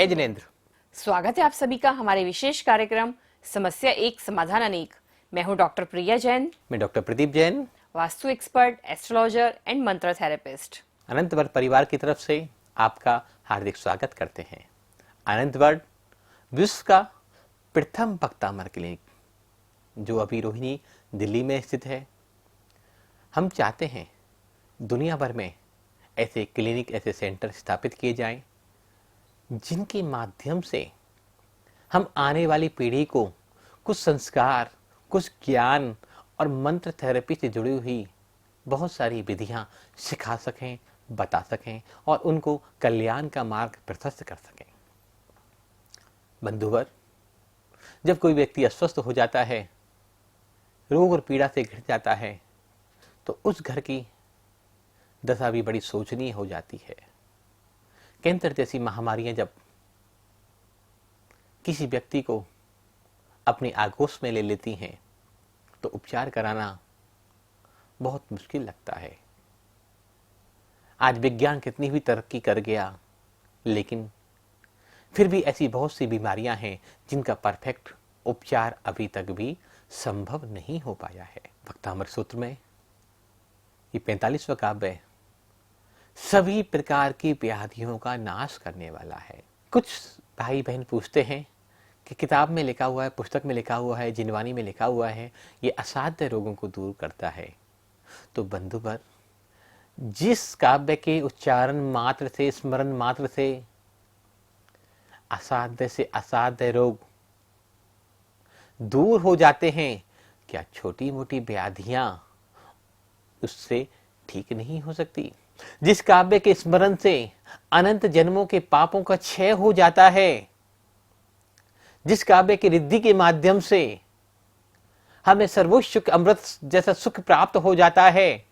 जय जिनेन्द्र। स्वागत है आप सभी का हमारे विशेष कार्यक्रम समस्या एक समाधान अनेक। मैं हूं डॉक्टर प्रिया जैन। मैं doctor Pradeep Jain, vastu expert, astrologer and मंत्र थेरेपिस्ट। अनंत वर्ड परिवार की तरफ से आपका हार्दिक स्वागत करते हैं। अनंत वर्ड विश्व का प्रथम भक्तामर क्लिनिक जो अभी रोहिणी दिल्ली में स्थित है। हम चाहते हैं दुनिया भर में ऐसे क्लिनिक, ऐसे सेंटर स्थापित किए जाएं जिनके माध्यम से हम आने वाली पीढ़ी को कुछ संस्कार, कुछ ज्ञान और मंत्र थेरेपी से जुड़ी हुई बहुत सारी विधियां सिखा सकें, बता सकें और उनको कल्याण का मार्ग प्रशस्त कर सकें। बंधुवर, जब कोई व्यक्ति अस्वस्थ हो जाता है, रोग और पीड़ा से घिर जाता है, तो उस घर की दशा भी बड़ी शोचनीय हो जाती है। कैंसर जैसी महामारियां जब किसी व्यक्ति को अपने आगोश में ले लेती हैं तो उपचार कराना बहुत मुश्किल लगता है। आज विज्ञान कितनी भी तरक्की कर गया, लेकिन फिर भी ऐसी बहुत सी बीमारियां हैं जिनका परफेक्ट उपचार अभी तक भी संभव नहीं हो पाया है। भक्तामर सूत्र में ये 45वां काव्य सभी प्रकार की व्याधियों का नाश करने वाला है। कुछ भाई बहन पूछते हैं कि किताब में लिखा हुआ है, पुस्तक में लिखा हुआ है, जिनवानी में लिखा हुआ है, ये असाध्य रोगों को दूर करता है। तो बंधुवर, जिस काव्य के उच्चारण मात्र से, स्मरण मात्र से असाध्य रोग दूर हो जाते हैं, क्या छोटी मोटी व्याधियां उससे ठीक नहीं हो सकती? जिस काव्य के स्मरण से अनंत जन्मों के पापों का क्षय हो जाता है, जिस काव्य की रिद्धि के माध्यम से हमें सर्वोच्च अमृत जैसा सुख प्राप्त हो जाता है,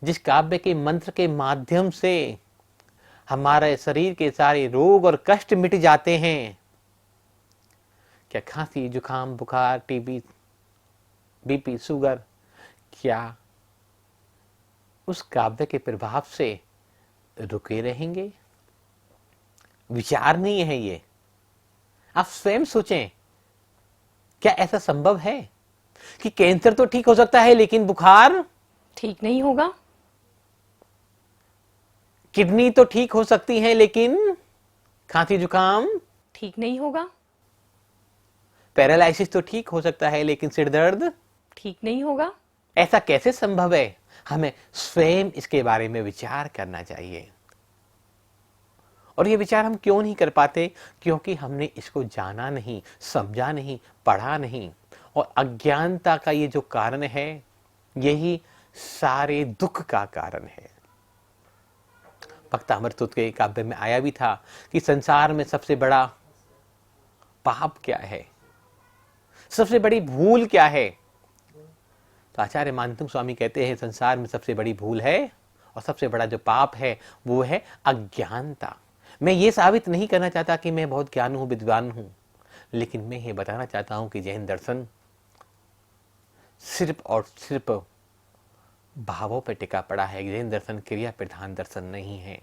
जिस काव्य के मंत्र के माध्यम से हमारे शरीर के सारे रोग और कष्ट मिट जाते हैं, क्या खांसी, जुकाम, बुखार, टीबी, बीपी, शुगर, क्या उस काव्य के प्रभाव से रुके रहेंगे? विचार नहीं है ये। आप स्वयं सोचें, क्या ऐसा संभव है कि कैंसर तो ठीक हो सकता है लेकिन बुखार ठीक नहीं होगा? किडनी तो ठीक हो सकती है लेकिन खांसी जुकाम ठीक नहीं होगा? पैरालिसिस तो ठीक हो सकता है लेकिन सिर दर्द ठीक नहीं होगा? ऐसा कैसे संभव है? हमें स्वयं इसके बारे में विचार करना चाहिए। और ये विचार हम क्यों नहीं कर पाते? क्योंकि हमने इसको जाना नहीं, समझा नहीं, पढ़ा नहीं। और अज्ञानता का ये जो कारण है, यही सारे दुख का कारण है। भक्तामर सूत्र के काव्य में आया भी था कि संसार में सबसे बड़ा पाप क्या है, सबसे बड़ी भूल क्या है? तो आचार्य मानतुंग स्वामी कहते हैं संसार में सबसे बड़ी भूल है और सबसे बड़ा जो पाप है वो है अज्ञानता। मैं ये साबित नहीं करना चाहता कि मैं बहुत ज्ञानी हूं, विद्वान हूं, लेकिन मैं ये बताना चाहता हूं कि जैन दर्शन सिर्फ और सिर्फ भावों पर टिका पड़ा है। जैन दर्शन क्रिया प्रधान दर्शन नहीं है।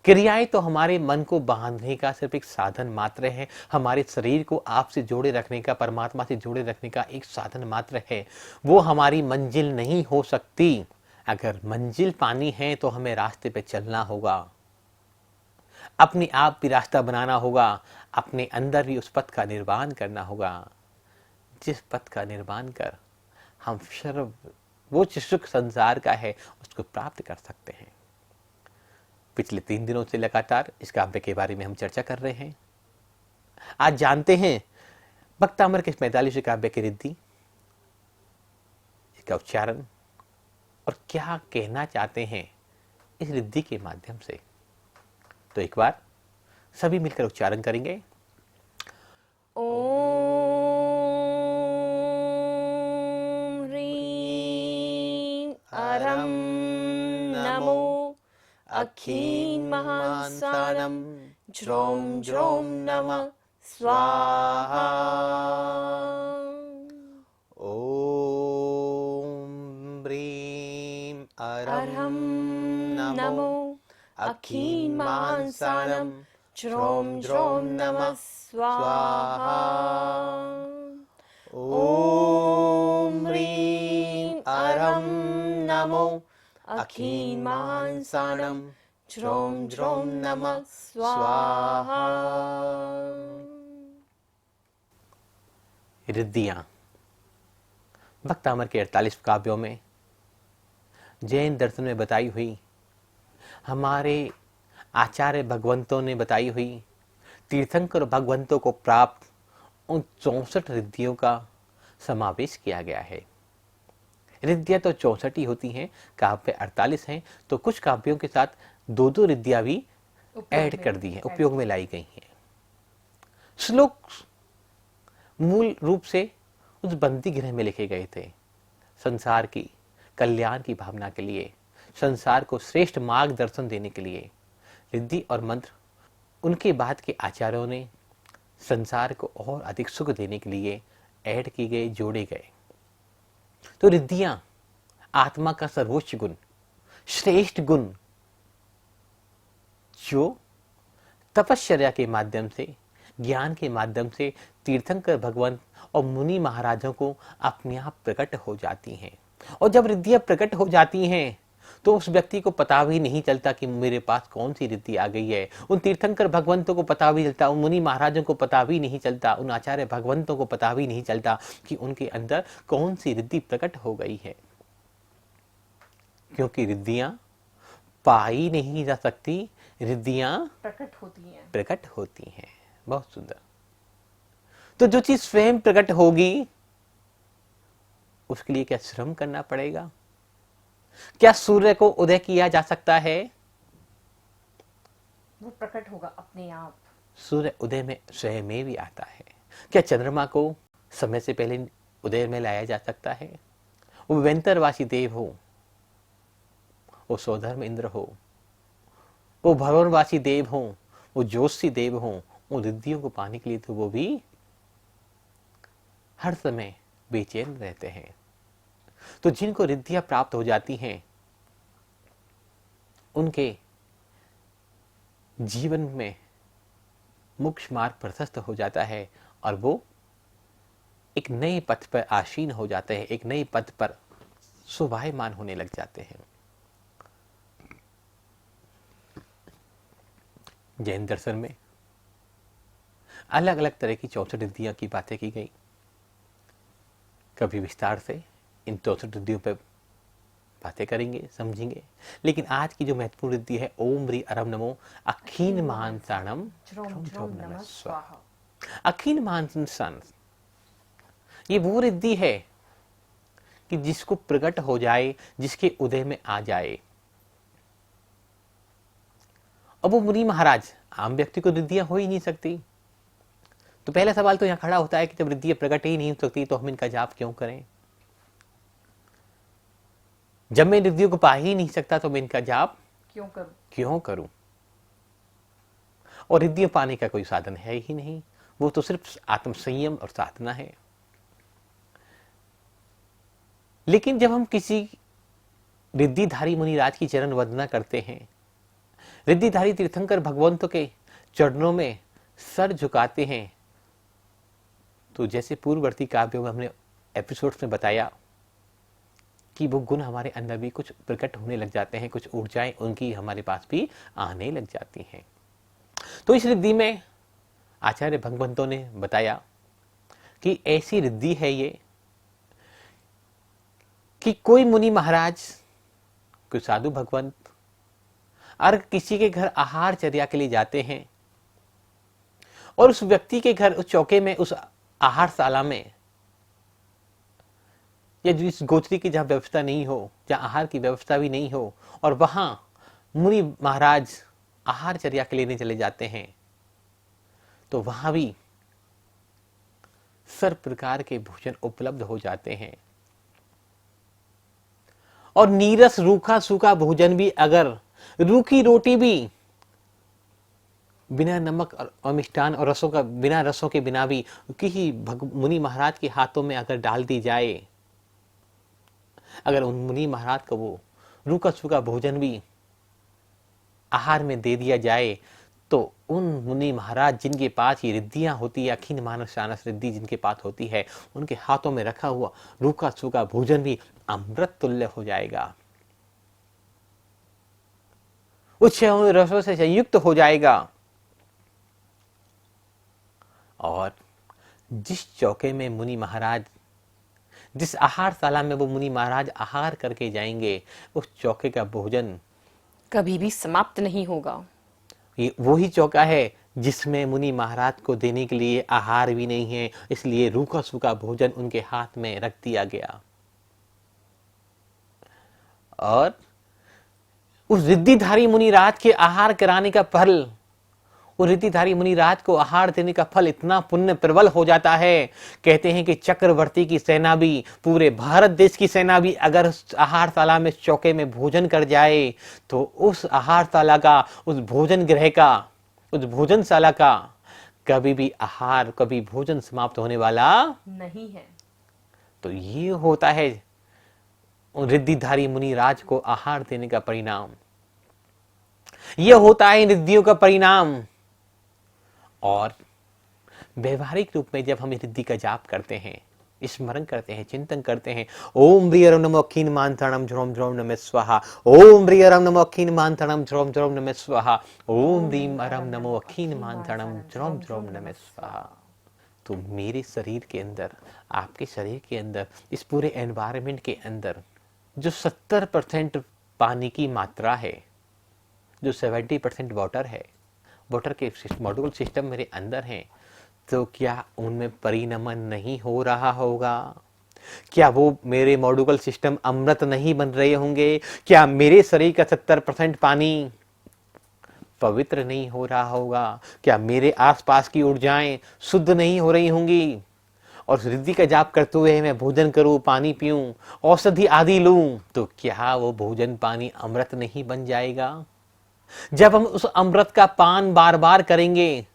क्रियाएं तो हमारे मन को बांधने का सिर्फ एक साधन मात्र है, हमारे शरीर को आपसे जोड़े रखने का, परमात्मा से जोड़े रखने का एक साधन मात्र है। वो हमारी मंजिल नहीं हो सकती। अगर मंजिल पानी है तो हमें रास्ते पे चलना होगा, अपने आप भी रास्ता बनाना होगा, अपने अंदर भी उस पथ का निर्माण करना होगा जिस पथ का निर्माण कर हम सर्वोच्च सुख संसार का है उसको प्राप्त कर सकते हैं। पिछले 3 दिनों से लगातार इस काव्य के बारे में हम चर्चा कर रहे हैं। आज जानते हैं भक्तामर के 45वें काव्य की रिद्धि, इसका उच्चारण और क्या कहना चाहते हैं इस रिद्धि के माध्यम से। तो एक बार सभी मिलकर उच्चारण करेंगे। ओम ह्रीं अरं नमो अखीन महासानम ज्रोम ज्रोम नमः स्वाहा। ओम ब्रीम अरहम नमो अखीन महासानम ज्रोम ज्रोम नमः स्वाहा। ओम ह्रीं अरं नमो अखिन्मांसाणं ज्रोम ज्रोम नमः स्वाहा। रिद्धियां भक्तामर के 48 काव्यों में जैन दर्शन में बताई हुई, हमारे आचार्य भगवंतों ने बताई हुई, तीर्थंकर भगवंतों को प्राप्त उन 64 रिद्धियों का समावेश किया गया है। रिद्धियां तो 64 ही होती हैं, काव्य 48 हैं, तो कुछ काव्यों के साथ दो दो रिद्धियां भी ऐड कर दी हैं, उपयोग में लाई गई हैं। श्लोक मूल रूप से उस बंदी गृह में लिखे गए थे, संसार की कल्याण की भावना के लिए, संसार को श्रेष्ठ मार्गदर्शन देने के लिए। रिद्धि और मंत्र उनके बाद के आचार्यों ने संसार को और अधिक सुख देने के लिए ऐड की गए, जोड़े गए। तो रिद्धियां आत्मा का सर्वोच्च गुण, श्रेष्ठ गुण, जो तपश्चर्या के माध्यम से, ज्ञान के माध्यम से तीर्थंकर भगवान और मुनि महाराजों को अपने आप प्रकट हो जाती हैं। और जब रिद्धियां प्रकट हो जाती हैं तो उस व्यक्ति को पता भी नहीं चलता कि मेरे पास कौन सी रिद्धि आ गई है। उन तीर्थंकर भगवंतों को पता भी चलता, उन मुनि महाराजों को पता भी नहीं चलता, उन आचार्य भगवंतों को पता भी नहीं चलता कि उनके अंदर कौन सी रिद्धि प्रकट हो गई है, क्योंकि रिद्धियां पाई नहीं जा सकती, रिद्धियां प्रकट होती हैं। बहुत सुंदर। तो जो चीज स्वयं प्रकट होगी उसके लिए क्या श्रम करना पड़ेगा? क्या सूर्य को उदय किया जा सकता है? वो प्रकट होगा अपने आप। सूर्य उदय में स्वयं में भी आता है। क्या चंद्रमा को समय से पहले उदय में लाया जा सकता है? वो वेंतरवासी देव हो, वो सौधर्म इंद्र हो, वो भरवनवासी देव हो, वो ज्योतिषी देव हो, उन रिद्धियों को पाने के लिए तो वो भी हर समय बेचैन रहते हैं। तो जिनको रिद्धियां प्राप्त हो जाती हैं उनके जीवन में मोक्ष मार्ग प्रशस्त हो जाता है और वो एक नए पथ पर आसीन हो जाते हैं, एक नए पथ पर शोभायमान होने लग जाते हैं। जैन दर्शन में अलग अलग तरह की 64 रिद्धियां की बातें की गई। कभी विस्तार से इन 64 रिद्धियों पर बातें करेंगे, समझेंगे, लेकिन आज की जो महत्वपूर्ण रिद्धि है, ओम ह्रीं अरं नमो अखिन्मांसाणं ज्रोम ज्रोम नमः स्वाहा। अखिन्मांसाण, ये वो रिद्धि है कि जिसको प्रकट हो जाए, जिसके उदय में आ जाए। अब वो मुनि महाराज, आम व्यक्ति को रिद्धियां हो ही नहीं सकती। तो पहला सवाल तो यहां खड़ा होता है कि जब रिद्धियां प्रकट ही नहीं हो सकती तो हम इनका जाप क्यों करें? जब मैं रिद्धियों को पा ही नहीं सकता तो मैं इनका जाप क्यों करूं? और रिद्धियां पाने का कोई साधन है ही नहीं, वो तो सिर्फ आत्म संयम और साधना है। लेकिन जब हम किसी रिद्धिधारी मुनिराज की चरण वंदना करते हैं, रिद्धिधारी तीर्थंकर भगवंतों के चरणों में सर झुकाते हैं, तो जैसे पूर्ववर्ती काव्यों में हमने एपिसोड्स में बताया कि वो गुण हमारे अंदर भी कुछ प्रकट होने लग जाते हैं, कुछ ऊर्जाएं उनकी हमारे पास भी आने लग जाती हैं। तो इस रिद्धि में आचार्य भगवंतों ने बताया कि ऐसी रिद्धि है ये कि कोई मुनि महाराज, कोई साधु भगवंत अगर किसी के घर आहार चर्या के लिए जाते हैं और उस व्यक्ति के घर, उस चौके में, उस आहारशाला में या जिस गोत्री की जहां व्यवस्था नहीं हो, जहां आहार की व्यवस्था भी नहीं हो, और वहां मुनि महाराज आहार चर्या के लिए चले जाते हैं, तो वहां भी सर्व प्रकार के भोजन उपलब्ध हो जाते हैं। और नीरस रूखा सूखा भोजन भी, अगर रूखी रोटी भी बिना नमक और मिष्ठान और रसों का, बिना रसों के बिना भी किसी मुनि महाराज के हाथों में अगर डाल दी जाए, अगर उन मुनि महाराज को वो रूखा सूखा भोजन भी आहार में दे दिया जाए, तो उन मुनि महाराज जिनके पास ये रिद्धियां होती है, अखिन मानस शानस रिद्धि जिनके पास होती है, उनके हाथों में रखा हुआ रूखा सूखा भोजन भी अमृत तुल्य हो जाएगा, उच्च रसों से संयुक्त हो जाएगा। और जिस चौके में मुनि महाराज, जिस आहारशाला में वो मुनि महाराज आहार करके जाएंगे, उस चौके का भोजन कभी भी समाप्त नहीं होगा। ये वही चौका है जिसमें मुनि महाराज को देने के लिए आहार भी नहीं है, इसलिए रूखा सूखा भोजन उनके हाथ में रख दिया गया। और उस रिद्धिधारी मुनिराज के आहार कराने का फल, उस रिद्धिधारी मुनिराज को आहार देने का फल इतना पुण्य प्रबल हो जाता है। कहते हैं कि चक्रवर्ती की सेना भी, पूरे भारत देश की सेना भी अगर आहारशाला में चौके में भोजन कर जाए तो उस आहारशाला का, उस भोजन गृह का, उस भोजनशाला का कभी भी आहार, कभी भोजन समाप्त होने वाला नहीं है। तो ये होता है रिद्धिधारी मुनिराज को आहार देने का परिणाम, यह होता है रिद्धियों का परिणाम। और व्यवहारिक रूप में जब हम रिद्धि का जाप करते हैं, स्मरण करते हैं, चिंतन करते हैं, ओम ब्रियरम नमो अखिन मांथणम ध्रुवम ध्रुवम नमः स्वाहा, ओम ब्रियरम नमो अखिन मांथणम ध्रुवम ध्रुवम नमः स्वाहा, ओम ब्रीम अरम नमो अखिन मांथणम ध्रुवम ध्रुवम नमः स्वाहा। तो मेरे शरीर के अंदर, आपके शरीर के अंदर, इस पूरे एनवायरनमेंट के अंदर जो 70% पानी की मात्रा है, जो 70% वाटर है, वाटर के मॉड्यूल सिस्टम मेरे अंदर है, तो क्या उनमें परिणमन नहीं हो रहा होगा? क्या वो मेरे मॉड्यूल सिस्टम अमृत नहीं बन रहे होंगे? क्या मेरे शरीर का 70% पानी पवित्र नहीं हो रहा होगा? क्या मेरे आसपास की ऊर्जाएं शुद्ध नहीं हो रही होंगी? और रिद्धि का जाप करते हुए मैं भोजन करूं, पानी पीऊं, औषधि आदि लूं, तो क्या वो भोजन पानी अमृत नहीं बन जाएगा? जब हम उस अमृत का पान बार बार करेंगे,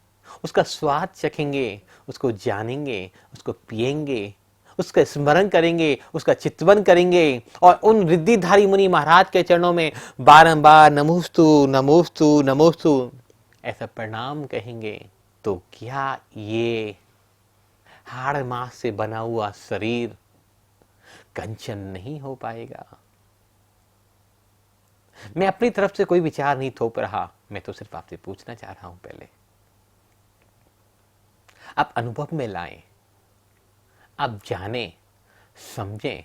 उसका स्वाद चखेंगे, उसको जानेंगे, उसको पिएंगे, उसका स्मरण करेंगे, उसका चिंतन करेंगे और उन रिद्धिधारी मुनि महाराज के चरणों में बारंबार नमोस्तु नमोस्तु नमोस्तु ऐसा प्रणाम कहेंगे, तो क्या ये हाड़ मांस से बना हुआ शरीर कंचन नहीं हो पाएगा? मैं अपनी तरफ से कोई विचार नहीं थोप रहा, मैं तो सिर्फ आपसे पूछना चाह रहा हूं। पहले आप अनुभव में लाएं, आप जानें, समझें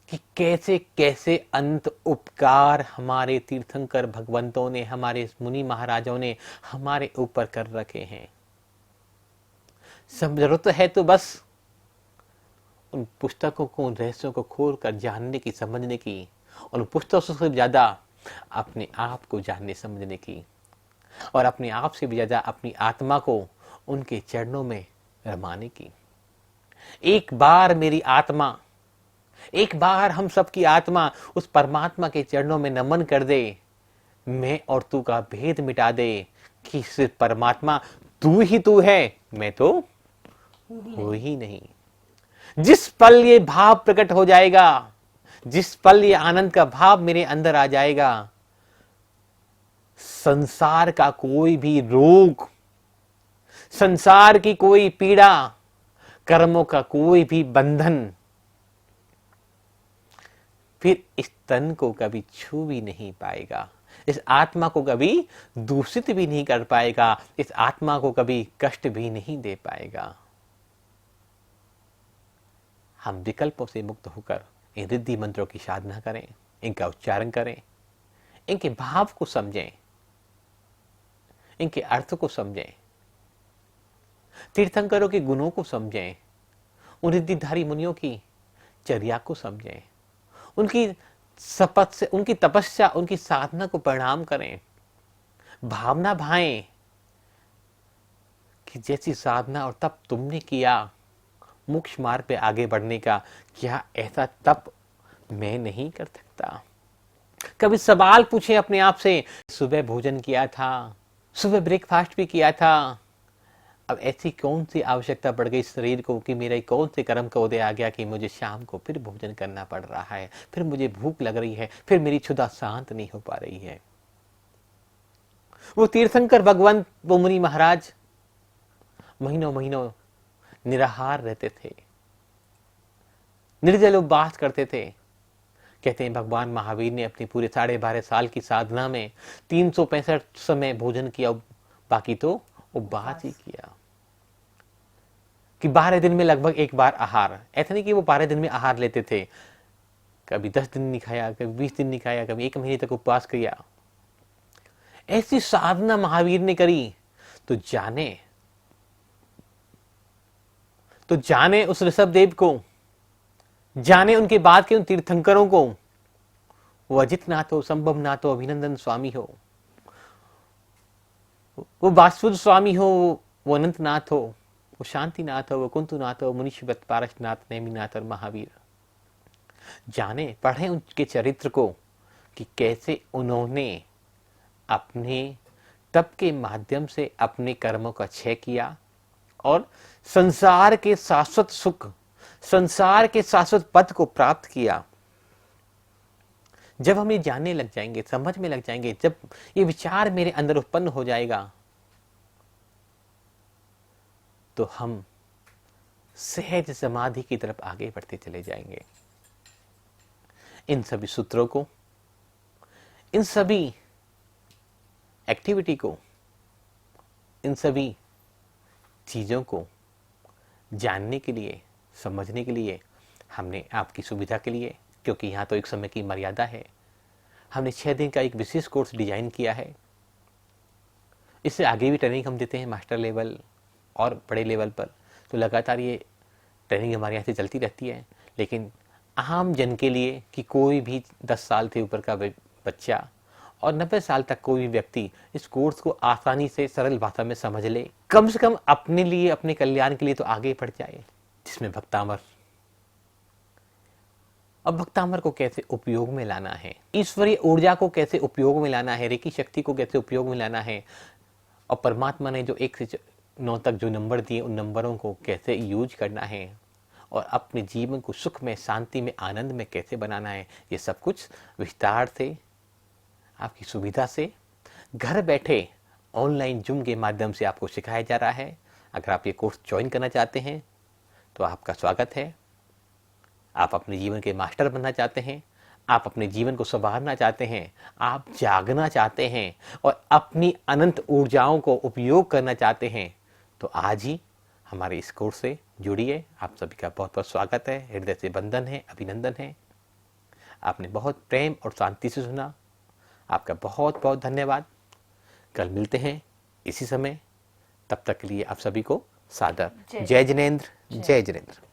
कि कैसे कैसे अनंत उपकार हमारे तीर्थंकर भगवंतों ने, हमारे मुनि महाराजों ने हमारे ऊपर कर रखे हैं। सब जरूरत है तो बस उन पुस्तकों को, उन रहस्यों को खोल कर जानने की, समझने की, और पुस्तकों से ज्यादा अपने आप को जानने समझने की, और अपने आप से भी ज्यादा अपनी आत्मा को उनके चरणों में रमाने की। एक बार मेरी आत्मा, एक बार हम सबकी आत्मा उस परमात्मा के चरणों में नमन कर दे, मैं और तू का भेद मिटा दे कि सिर्फ परमात्मा तू ही तू है, मैं तो हूं ही नहीं। जिस पल ये भाव प्रकट हो जाएगा, जिस पल ये आनंद का भाव मेरे अंदर आ जाएगा, संसार का कोई भी रोग, संसार की कोई पीड़ा, कर्मों का कोई भी बंधन फिर इस तन को कभी छू भी नहीं पाएगा, इस आत्मा को कभी दूषित भी नहीं कर पाएगा, इस आत्मा को कभी कष्ट भी नहीं दे पाएगा। हम विकल्पों से मुक्त होकर इन रिद्धि मंत्रों की साधना करें, इनका उच्चारण करें, इनके भाव को समझें, इनके अर्थ को समझें, तीर्थंकरों के गुणों को समझें, उन रिद्धिधारी मुनियों की चर्या को समझें, उनकी शपथ से, उनकी तपस्या, उनकी साधना को प्रणाम करें, भावना भाएं कि जैसी साधना और तप तुमने किया मोक्ष मार्ग पे आगे बढ़ने का, क्या ऐसा तप मैं नहीं कर सकता? कभी सवाल पूछे अपने आप से, सुबह भोजन किया था, सुबह ब्रेकफास्ट भी किया था, अब ऐसी कौन सी आवश्यकता पड़ गई शरीर को कि मेरा कौन से कर्म का उदय आ गया कि मुझे शाम को फिर भोजन करना पड़ रहा है, फिर मुझे भूख लग रही है, फिर मेरी क्षुधा शांत नहीं हो पा रही है। वो तीर्थंकर भगवान, वो मुनि महाराज महीनों महीनों निराहार रहते थे, निर्जल उपवास करते थे। कहते हैं भगवान महावीर ने अपनी पूरे 12.5 साल की साधना में 365 समय भोजन किया, बाकी तो उपवास ही किया। कि 12 दिन में लगभग एक बार आहार। ऐसा नहीं कि वो 12 दिन में आहार लेते थे, कभी 10 दिन नहीं खाया, कभी 20 दिन नहीं खाया, कभी 1 महीने तक उपवास किया। ऐसी साधना महावीर ने करी। तो जाने उस ऋषभदेव को, जाने उनके बाद के उन तीर्थंकरों को। वो अजित नाथ हो, संभव नाथ हो, अभिनंदन स्वामी हो, वो वासुदेव स्वामी हो, वो अनंत नाथ हो, वो शांतिनाथ हो, वो कुंतुनाथ हो, मुनिषवत पारसनाथ, नेमिनाथ और महावीर। जाने, पढ़े उनके चरित्र को कि कैसे उन्होंने अपने तप के माध्यम से अपने कर्मों का क्षय किया और संसार के शाश्वत सुख, संसार के शाश्वत पद को प्राप्त किया। जब हम ये जानने लग जाएंगे, समझ में लग जाएंगे, जब ये विचार मेरे अंदर उत्पन्न हो जाएगा, तो हम सहज समाधि की तरफ आगे बढ़ते चले जाएंगे। इन सभी सूत्रों को, इन सभी एक्टिविटी को, इन सभी चीजों को जानने के लिए, समझने के लिए हमने आपकी सुविधा के लिए, क्योंकि यहाँ तो एक समय की मर्यादा है, हमने 6 दिन का एक विशेष कोर्स डिजाइन किया है। इससे आगे भी ट्रेनिंग हम देते हैं मास्टर लेवल और बड़े लेवल पर। तो लगातार ये ट्रेनिंग हमारे यहाँ से चलती रहती है। लेकिन आम जन के लिए कि कोई भी 10 साल से ऊपर का बच्चा और 90 साल तक कोई भी व्यक्ति इस कोर्स को आसानी से सरल भाषा में समझ ले, कम से कम अपने लिए, अपने कल्याण के लिए तो आगे बढ़ जाए। जिसमें भक्तामर, अब भक्तामर को कैसे उपयोग में लाना है, ईश्वरीय ऊर्जा को कैसे उपयोग में लाना है, रेकी शक्ति को कैसे उपयोग में लाना है, और परमात्मा ने जो 1 से 9 तक जो नंबर दिए, उन नंबरों को कैसे यूज करना है और अपने जीवन को सुख में, शांति में, आनंद में कैसे बनाना है, ये सब कुछ विस्तार से, आपकी सुविधा से घर बैठे ऑनलाइन जूम के माध्यम से आपको सिखाया जा रहा है। अगर आप ये कोर्स ज्वाइन करना चाहते हैं तो आपका स्वागत है। आप अपने जीवन के मास्टर बनना चाहते हैं, आप अपने जीवन को संवारना चाहते हैं, आप जागना चाहते हैं और अपनी अनंत ऊर्जाओं को उपयोग करना चाहते हैं, तो आज ही हमारे इस कोर्स से जुड़िए। आप सभी का बहुत बहुत स्वागत है, हृदय से वंदन है, अभिनंदन है। आपने बहुत प्रेम और शांति से सुना, आपका बहुत बहुत धन्यवाद। कल मिलते हैं इसी समय, तब तक के लिए आप सभी को सादर जय जिनेंद्र, जय जिनेंद्र।